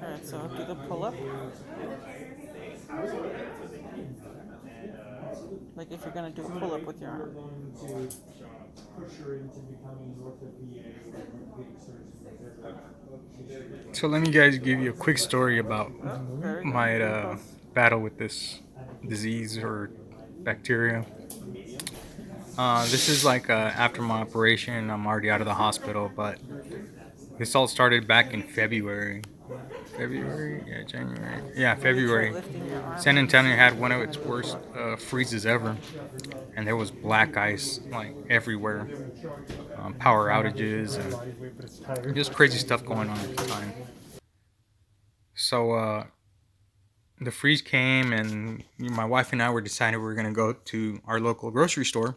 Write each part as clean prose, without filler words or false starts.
Alright, so do the pull up. Like if you're gonna do a pull up with your arm. So let me guys give you a quick story about Oh, very good. my Very close. battle with this disease or bacteria. This is like after my operation. I'm already out of the hospital, but this all started back in February. February, yeah, January, yeah, Were you try February. lifting your arm San up? Antonio had one of its worst freezes ever, and there was black ice like everywhere, power outages, and just crazy stuff going on at the time. So the freeze came, and my wife and I were deciding we were gonna go to our local grocery store,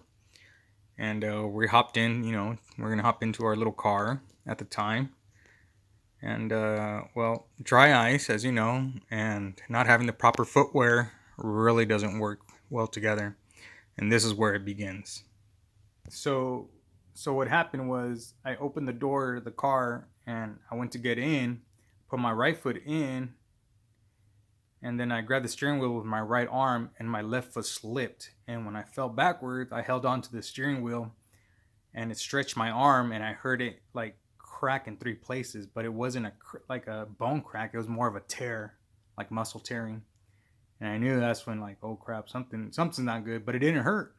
and we hopped in. We're gonna hop into our little car at the time, and well, dry ice, as you know, and not having the proper footwear really doesn't work well together, and this is where it begins. So, so what happened was I opened the door of the car and I went to get in, put my right foot in, and then I grabbed the steering wheel with my right arm and my left foot slipped. And when I fell backwards, I held onto the steering wheel and it stretched my arm and I heard it like crack in three places, but it wasn't like a bone crack. It was more of a tear, like muscle tearing. And I knew that's when like, oh crap, something's not good, but it didn't hurt.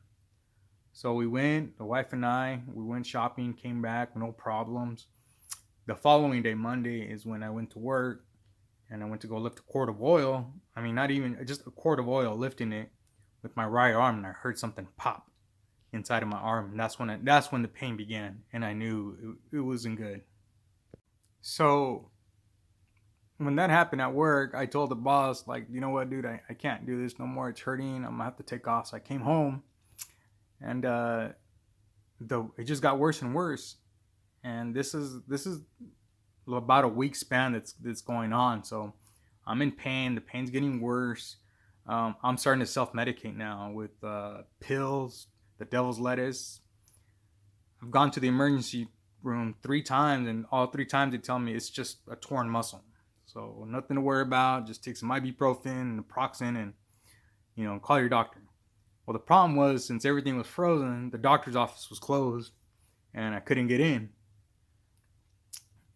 So we went, the wife and we went shopping, came back, no problems. The following day, Monday, is when I went to work and I went to go lift a quart of oil. I mean, not even just a quart of oil, lifting it with my right arm, and I heard something pop inside of my arm, and that's when the pain began, and I knew it wasn't good. So when that happened at work, I told the boss, like, you know what, dude, I can't do this no more. It's hurting. I'm gonna have to take off. So I came home, and it just got worse and worse. And this is about a week span that's going on. So I'm in pain. The pain's getting worse. I'm starting to self medicate now with pills, the devil's lettuce. I've gone to the emergency room 3 times, and all 3 times they tell me it's just a torn muscle. So nothing to worry about. Just take some ibuprofen and naproxen, and call your doctor. Well, the problem was since everything was frozen, the doctor's office was closed, and I couldn't get in.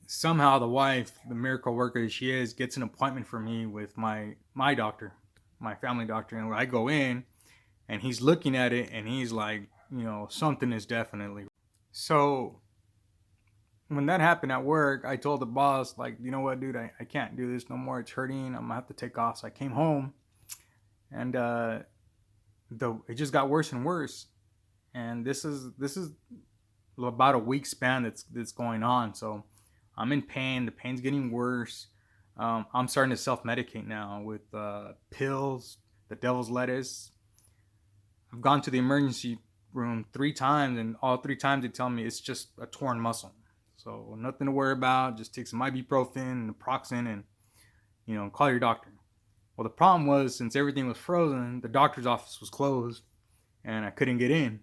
Somehow the wife, the miracle worker she is, gets an appointment for me with my doctor, my family doctor, and I go in, and he's looking at it, and he's like, something is definitely. So when that happened at work, I told the boss, like, you know what, dude, I can't do this no more. It's hurting. I'm gonna have to take off. So I came home, and it just got worse and worse. And this is about a week span that's going on. So I'm in pain. The pain's getting worse. I'm starting to self medicate now with pills, the devil's lettuce. I've gone to the emergency room 3 times, and all 3 times they tell me it's just a torn muscle. So nothing to worry about. Just take some ibuprofen, naproxen, and call your doctor. Well, the problem was since everything was frozen, the doctor's office was closed, and I couldn't get in.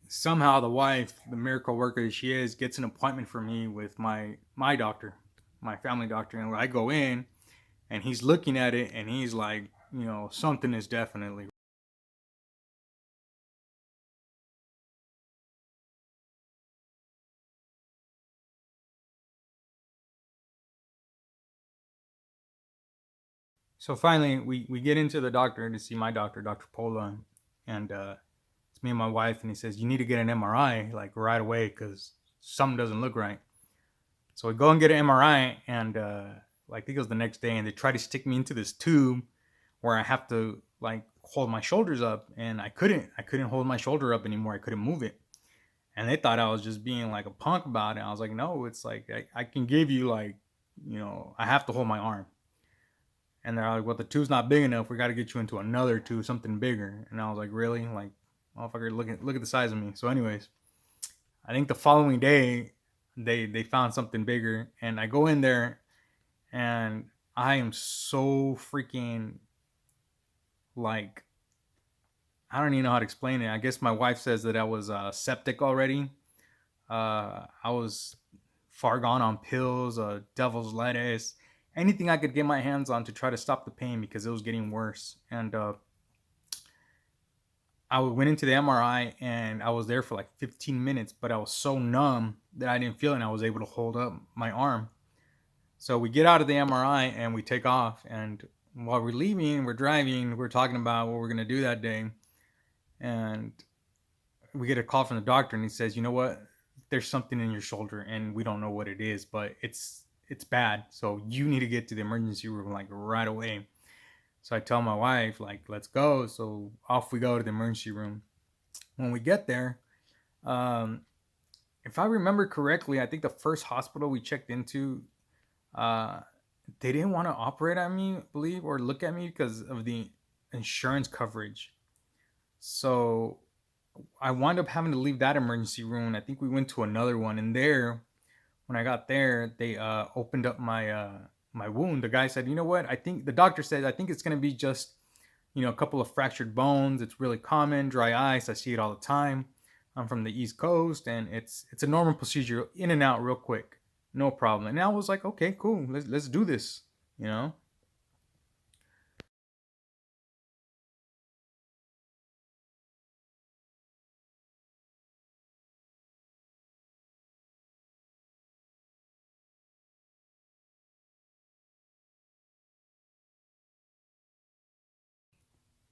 Somehow the wife, the miracle worker she is, gets an appointment for me with my doctor, my family doctor, and I go in, and he's looking at it, and he's like, something is definitely. So finally, we get into the doctor to see my doctor, Dr. Pola, and it's me and my wife, and he says you need to get an MRI like right away because something doesn't look right. So we go and get an MRI, and like I think it was the next day, and they try to stick me into this tube where I have to like hold my shoulders up, and I couldn't hold my shoulder up anymore. I couldn't move it, and they thought I was just being like a punk about it. I was like, no, it's like I can give you like I have to hold my arm. And they're like, well, the tube's not big enough. We got to get you into another tube, something bigger. And I was like, really? Like, motherfucker, look at the size of me. So, anyways, I think the following day, they found something bigger, and I go in there, and I am so freaking like I don't even know how to explain it. I guess my wife says that I was septic already. I was far gone on pills, devil's lettuce, anything I could get my hands on to try to stop the pain because it was getting worse. And I went into the MRI and I was there for like 15 minutes, but I was so numb that I didn't feel it and I was able to hold up my arm. So we get out of the MRI and we take off. And while we're leaving, we're driving, we're talking about what we're going to do that day. And we get a call from the doctor and he says, you know what? There's something in your shoulder and we don't know what it is, but it's bad. So you need to get to the emergency room like right away. So I tell my wife, like, let's go. So off we go to the emergency room. When we get there, um, if I remember correctly, I think the first hospital we checked into, uh, they didn't want to operate on me, I believe, or look at me because of the insurance coverage. So I wound up having to leave that emergency room. I think we went to another one, and there, when I got there, they opened up my wound. The guy said, "You know what? I think the doctor said I think it's gonna be just a couple of fractured bones. It's really common, dry ice. I see it all the time. I'm from the East Coast, and it's a normal procedure, in and out, real quick, no problem." And I was like, "Okay, cool. Let's do this." You know.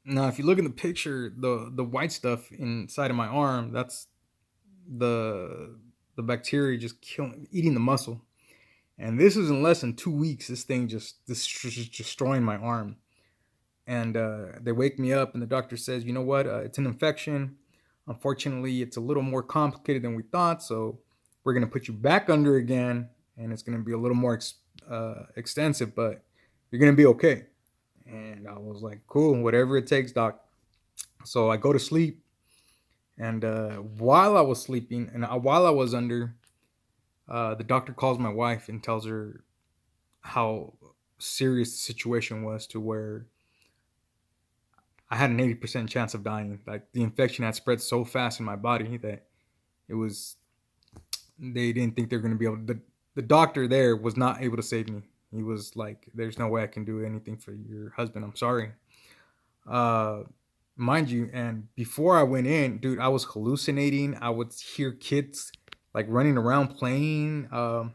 Now, if you look in the picture, the white stuff inside of my arm, that's the the bacteria just killing, eating the muscle. And this is in less than 2 weeks. This thing just destroying my arm. And they wake me up, and the doctor says, "You know what? It's an infection. Unfortunately, it's a little more complicated than we thought. So we're gonna put you back under again, and it's gonna be a little more extensive, but you're gonna be okay." And I was like, "Cool, whatever it takes, doc." So I go to sleep, and while I was sleeping, and while I was under, the doctor calls my wife and tells her how serious the situation was, to where I had an 80% chance of dying. Like, the infection had spread so fast in my body that it was, they didn't think they were going to be able to, the doctor there was not able to save me. He was like, "There's no way I can do anything for your husband. I'm sorry." Uh, Mind you, and before I went in, dude, I was hallucinating. I would hear kids like running around playing. I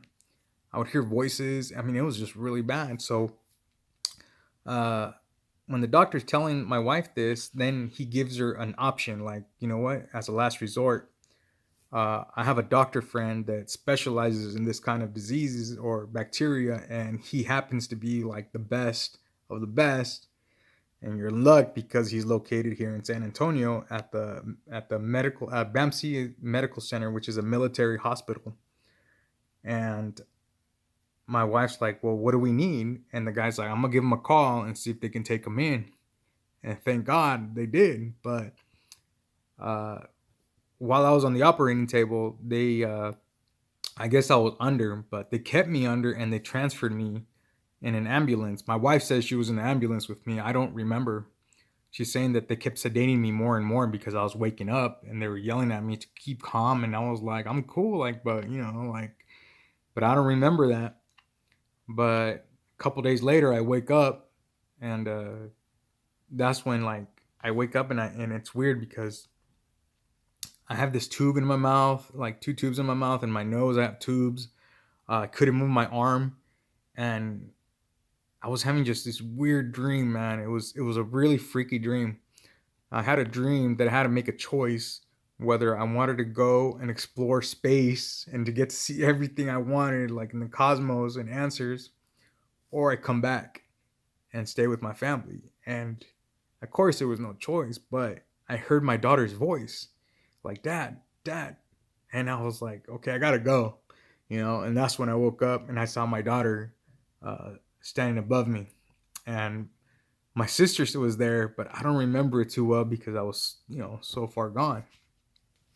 would hear voices. I mean, it was just really bad. So, uh, when the doctor's telling my wife this, then he gives her an option, like, "You know what? As a last resort, I have a doctor friend that specializes in this kind of diseases or bacteria, and he happens to be like the best of the best. And you're in luck because he's located here in San Antonio at the medical BAMC Medical Center, which is a military hospital." And my wife's like, "Well, what do we need?" And the guy's like, "I'm gonna give him a call and see if they can take him in." And thank God they did. But uh, while I was on the operating table, I guess I was under, but they kept me under and they transferred me in an ambulance. My wife says she was in the ambulance with me. I don't remember. She's saying that they kept sedating me more and more because I was waking up and they were yelling at me to keep calm. And I was like, "I'm cool," like, but but I don't remember that. But a couple days later, I wake up, and that's when, like, I wake up, and it's weird because I have this tube in my mouth, like two tubes in my mouth, and my nose I have tubes. I couldn't move my arm, and I was having just this weird dream, man. It was a really freaky dream. I had a dream that I had to make a choice whether I wanted to go and explore space and to get to see everything I wanted, like in the cosmos and answers, or I come back and stay with my family. And of course, there was no choice, but I heard my daughter's voice, like, "Dad, Dad." And I was like, "Okay, I gotta go," And that's when I woke up and I saw my daughter standing above me. And my sister still was there, but I don't remember it too well because I was, so far gone.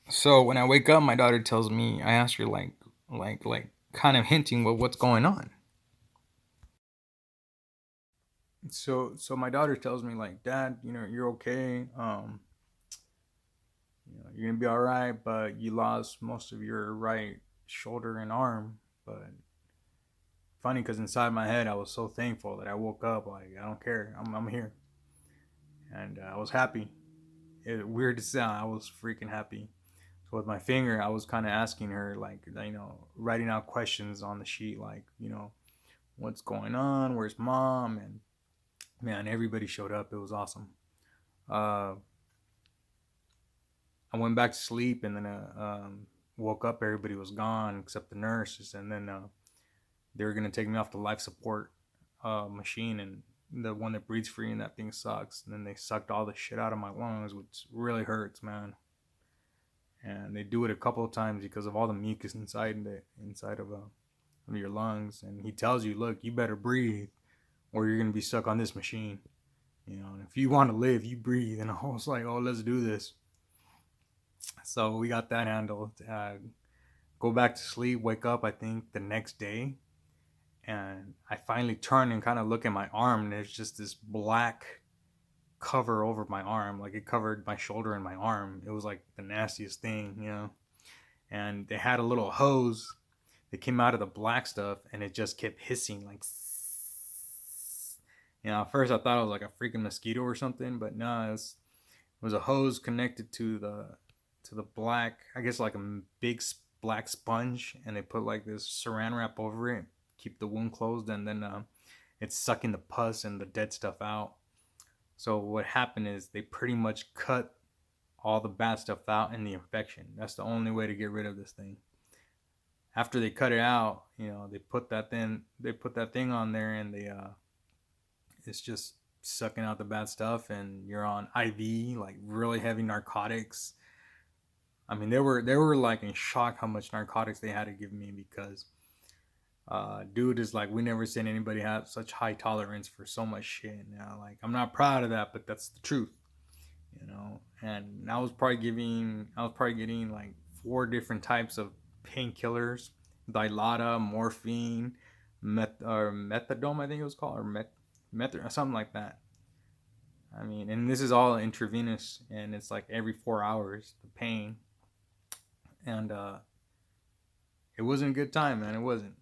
So when I wake up, my daughter tells me, I asked her, like, kind of hinting what's going on. So my daughter tells me, like, "Dad, you're okay. You're gonna be all right, but you lost most of your right shoulder and arm, But funny because inside my head I was so thankful that I woke up. Like I don't care, I'm here, and I was happy. Weird to sound, I was freaking happy. So with my finger, I was kind of asking her, like, writing out questions on the sheet, like, what's going on, where's mom, and man, everybody showed up. It was awesome. Uh, I went back to sleep, and then woke up. Everybody was gone except the nurses, and then they were gonna take me off the life support machine, and the one that breathes free, and that thing sucks. And then they sucked all the shit out of my lungs, which really hurts, man. And they do it a couple of times because of all the mucus inside of your lungs. And he tells you, look, you better breathe, or you're gonna be stuck on this machine. And if you want to live, you breathe. And I was like, oh, let's do this. So we got that handled. Go back to sleep, wake up, I think, the next day. And I finally turn and kind of look at my arm, and there's just this black cover over my arm. Like it covered my shoulder and my arm. It was like the nastiest thing. And they had a little hose that came out of the black stuff, and it just kept hissing like, at first I thought it was like a freaking mosquito or something, but no, it was a hose connected to the black, I guess like a big black sponge, and they put like this saran wrap over it, keep the wound closed, and then it's sucking the pus and the dead stuff out. So what happened is they pretty much cut all the bad stuff out and the infection. That's the only way to get rid of this thing. After they cut it out, they put that thing on there, and it's just sucking out the bad stuff, and you're on IV, like really heavy narcotics. I mean, they were like in shock how much narcotics they had to give me, because dude is like, we never seen anybody have such high tolerance for so much shit. Now, like, I'm not proud of that, but that's the truth. And I was probably getting like 4 different types of painkillers: Dilaudid, morphine, methadone, I think it was called, or something like that. I mean, and this is all intravenous, and it's like every 4 hours, the pain. And it wasn't a good time, man. It wasn't.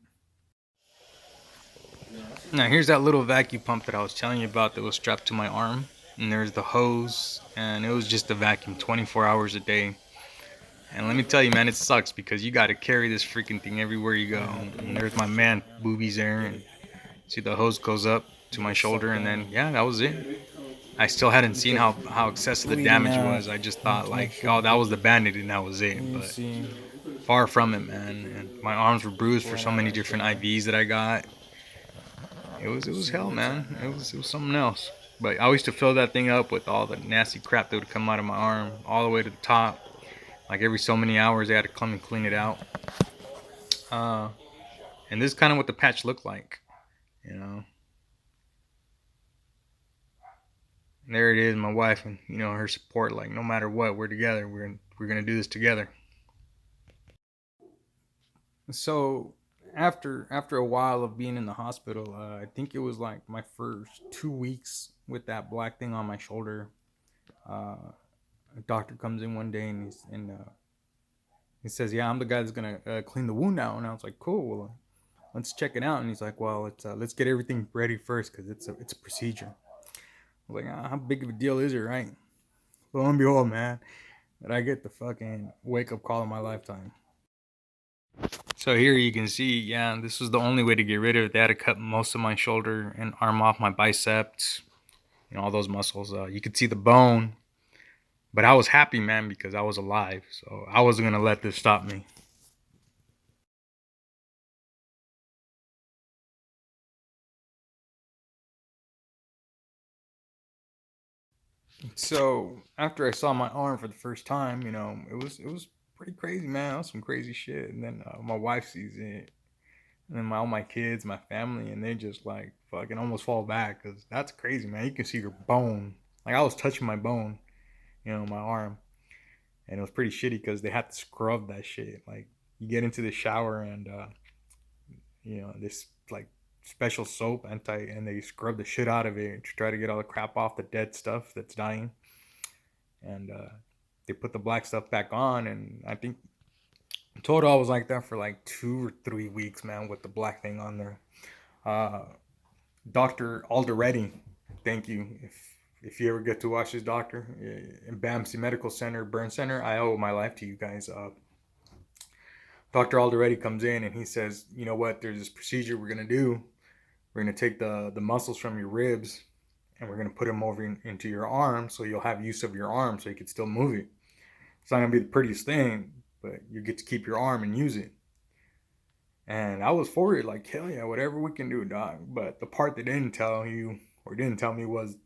Now here's that little vacuum pump that I was telling you about that was strapped to my arm, and there's the hose, and it was just a vacuum 24 hours a day. And let me tell you, man, it sucks because you got to carry this freaking thing everywhere you go. And there's my man boobies there, and see the hose goes up to my shoulder, and then yeah, that was it. I still hadn't seen how excessive the damage was. I just thought like, oh, that was the bandit and that was it. But far from it, man. And my arms were bruised for so many different IVs that I got. It was hell, man. It was something else. But I used to fill that thing up with all the nasty crap that would come out of my arm all the way to the top. Like every so many hours, they had to come and clean it out. And this is kind of what the patch looked like, And there it is, my wife, and her support. Like, no matter what, we're together. We're gonna do this together. So after a while of being in the hospital, I think it was like my first 2 weeks with that black thing on my shoulder. A doctor comes in one day, and he says, "Yeah, I'm the guy that's gonna clean the wound now." And I was like, "Cool, well, let's check it out." And he's like, "Well, let's get everything ready first, because it's a procedure." I was like, "How big of a deal is it, right?" Lo and behold, man, that I get the fucking wake up call of my lifetime. So here you can see, yeah, this was the only way to get rid of it. They had to cut most of my shoulder and arm off, my biceps, all those muscles. You could see the bone, but I was happy, man, because I was alive. So I wasn't gonna let this stop me. So after I saw my arm for the first time, it was pretty crazy, man. That was some crazy shit. And then my wife sees it, and then all my kids, my family, and they just like fucking almost fall back, because that's crazy, man. You can see your bone. Like, I was touching my bone, my arm, and it was pretty shitty because they had to scrub that shit. Like, you get into the shower, and this like special soap, and they scrub the shit out of it to try to get all the crap off, the dead stuff that's dying. And they put the black stuff back on, and I think Total, I was like that for like 2 or 3 weeks, man, with the black thing on there. Uh, Dr. Alderetti, thank you. If you ever get to watch this doctor in Bamsey Medical Center, Burn Center, I owe my life to you guys. Dr. Alderetti comes in and he says, you know what? There's this procedure we're gonna do. We're gonna take the muscles from your ribs and we're gonna put them over into your arm, so you'll have use of your arm, so you can still move it. It's not gonna be the prettiest thing, but you get to keep your arm and use it. And I was for it, like, hell yeah, whatever we can do, doc. But the part they didn't tell you or didn't tell me was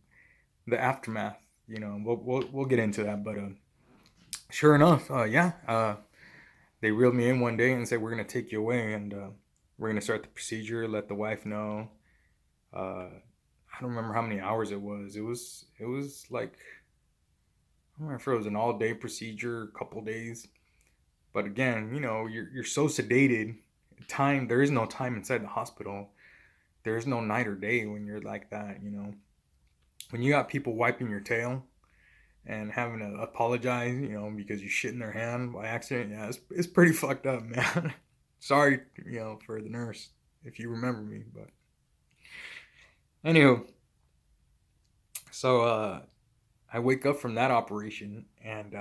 the aftermath. You know, we'll get into that. But sure enough, they reeled me in one day and said, we're going to take you away and we're going to start the procedure, let the wife know. I don't remember how many hours it was. It was like, I don't remember if it was an all day procedure, a couple days. But again, you know, you're so sedated. Time, there is no time inside the hospital. There's no night or day when you're like that, you know. When you got people wiping your tail and having to apologize, you know, because you shit in their hand by accident, yeah, it's pretty fucked up, man. Sorry, you know, for the nurse, if you remember me, but anywho, so I wake up from that operation and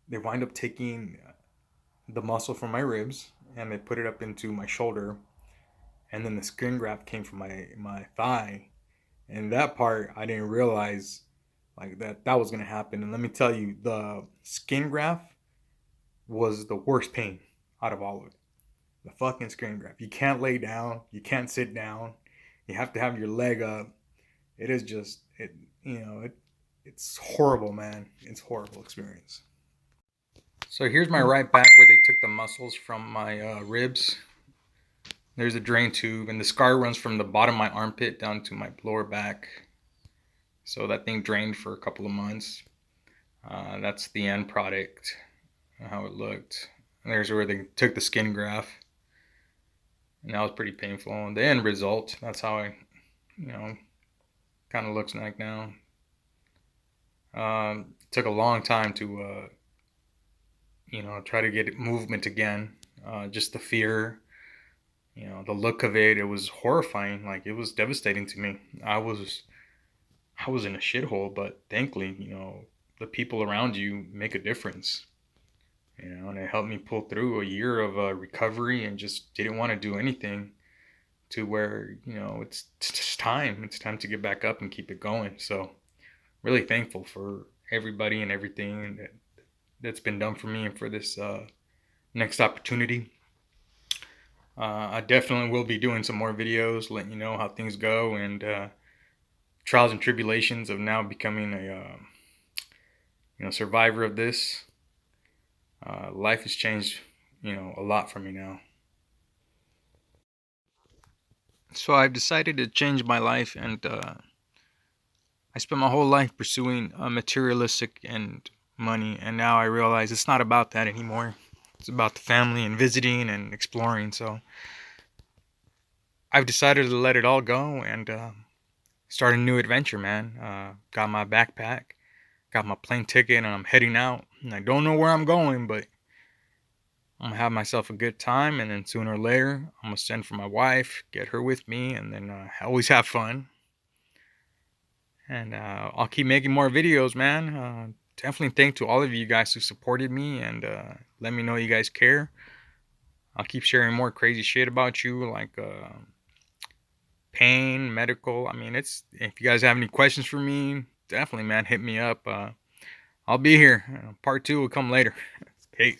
they wind up taking the muscle from my ribs and they put it up into my shoulder, and then the skin graft came from my thigh. And that part I didn't realize like that was gonna happen. And let me tell you, the skin graft was the worst pain out of all of it. The fucking skin graft. You can't lay down. You can't sit down. You have to have your leg up. It is just it. You know it. It's horrible, man. It's a horrible experience. So here's my right back where they took the muscles from my ribs. There's a drain tube, and the scar runs from the bottom of my armpit down to my lower back. So that thing drained for a couple of months. That's the end product, how it looked. And there's where they took the skin graft, and that was pretty painful. And the end result, that's how I, you know, kind of looks like now. Took a long time to, you know, try to get movement again. Just the fear, you know, the look of it, it was horrifying. Like, it was devastating to me. I was in a shithole, but thankfully, you know, the people around you make a difference. You know, and it helped me pull through a year of recovery and just didn't want to do anything to where, you know, it's just time. It's time to get back up and keep it going. So, really thankful for everybody and everything that's been done for me and for this next opportunity. I definitely will be doing some more videos, letting you know how things go and trials and tribulations of now becoming a you know, survivor of this. Life has changed, you know, a lot for me now. So I've decided to change my life, and I spent my whole life pursuing materialistic and money, and now I realize it's not about that anymore. It's about the family and visiting and exploring. So I've decided to let it all go and start a new adventure, man. Got my backpack, got my plane ticket, and I'm heading out. And I don't know where I'm going, but I'm gonna have myself a good time, and then sooner or later, I'm gonna send for my wife, get her with me, and then always have fun. And I'll keep making more videos, man. Definitely thank to all of you guys who supported me and let me know you guys care. I'll keep sharing more crazy shit about you, like pain, medical. I mean, it's if you guys have any questions for me, definitely, man, hit me up. I'll be here. Part two will come later.